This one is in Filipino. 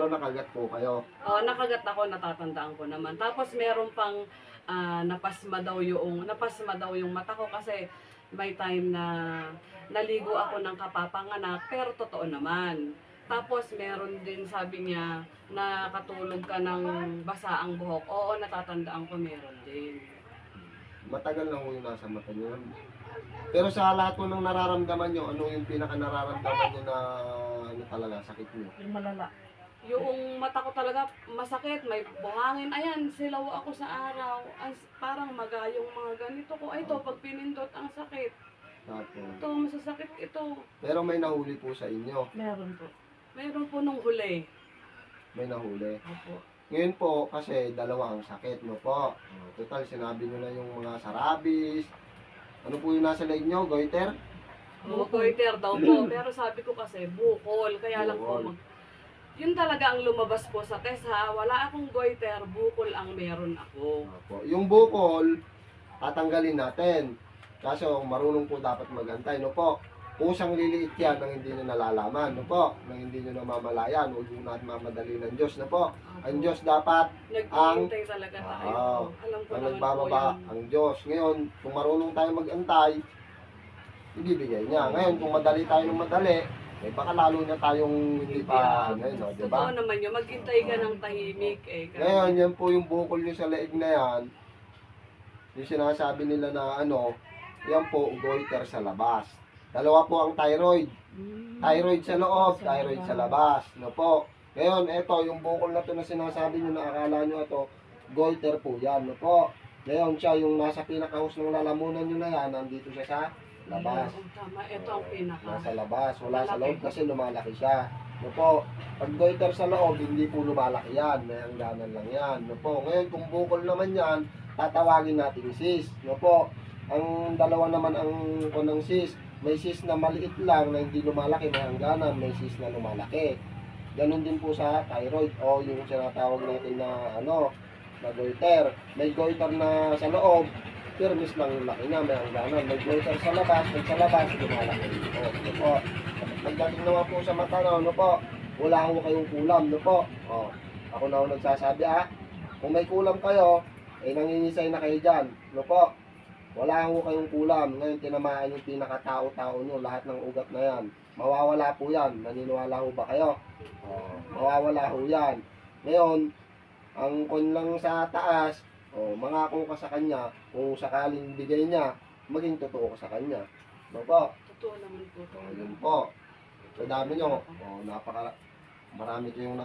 Pero nakagat po kayo. Oo, nakagat ako, natatandaan ko naman. Tapos meron pang napasma daw yung mata ko kasi may time na naligo ako ng kapapanganak, pero totoo naman. Tapos meron din sabi niya, nakatulog ka ng basa ang buhok. Oo, natatandaan ko meron din. Matagal na ho yung nasa mata niyo. Pero sa lahat po ng nararamdaman nyo, ano yung pinaka nararamdaman nyo na ano talaga, sakit nyo? Yung malala. Yung mata ko talaga masakit, may buhangin. Ayan, silaw ako sa araw. Parang magayong mga ganito ko. Ay, ito, pag pinindot, ang sakit. Tapos, Ito, masasakit ito. pero may nahuli po sa inyo. Meron po. Meron po nung huli. May nahuli. Opo. Ngayon po, kasi dalawa ang sakit, no po. Total, sinabi nyo na yung mga sarabis. Ano po yung nasa leg nyo? Goiter? Goiter daw po. Pero sabi ko kasi, bukol. Kaya lang po, Bukol. yun talaga ang lumabas po sa test ha. Wala akong goiter, bukol ang meron ako. Opo. Yung bukol, tatanggalin natin. Kaso, marunong po dapat magantay, no po. Kusang liliit yan nang hindi nyo nalalaman, no po. Nang hindi nyo namamalayan, huwag mo natin mamadali ng Diyos, no po. Ang Diyos dapat Naghihintay talaga tayo. Alam ko ang naman po nagbababa yun. ang Diyos. Ngayon, kung marunong tayo magantay, ibibigay niya. Ngayon, kung madali tayo ng madali, eh baka lalo na tayong hindi pa, ngayon, no, di ba? Totoo naman yun, maghintay ka ng tahimik eh. Ngayon, yan po yung bukol nyo sa leeg na yan, yung sinasabi nila na ano, yan po, goiter sa labas. Dalawa po ang thyroid. Thyroid sa loob, thyroid sa labas. No po. Ngayon, eto, yung bukol na to na sinasabi nyo na akala nyo ito, goiter po yan. No po. Ngayon, siya yung nasa pinakahus ng lalamunan nyo na yan, nandito siya sa labas. Oo, tama, ito ang pinaka. Nasa labas, wala sa loob kasi lumalaki siya. No po. Pag goiter sa loob, hindi po lumalaki yan. May hangganan lang yan. No po. Ngayon, kung bukol naman yan, tatawagin natin cis. No po. Ang dalawa naman ang kunang cis. May cis na maliit lang na hindi lumalaki, may hangganan, may cis na lumalaki. Ganun din po sa thyroid o yung sinatawag natin na ano, na goiter. May goiter na sa loob, firmis lang yung laki niya, may hangganan. May goiter sa labas, sa labas, lumalaki. O, ano po. Pagdating naman po sa mata na, ano po, wala ko kayong kulam, no po. O, ako na ako nagsasabi, kung may kulam kayo, eh nangingisay na kayo dyan, no po. Wala ho kayong kulam. Ngayon, tinamaan yung pinakatao-tao nyo. Lahat ng ugat na yan. Mawawala po yan. Naniniwala ho ba kayo? Mawawala ho yan. Ngayon, ang kon lang sa taas, mangako ka sa kanya, kung sakaling bigay niya, maging totoo ka sa kanya. No po? Totoo naman po. Yun po. Sa dami nyo, marami kayong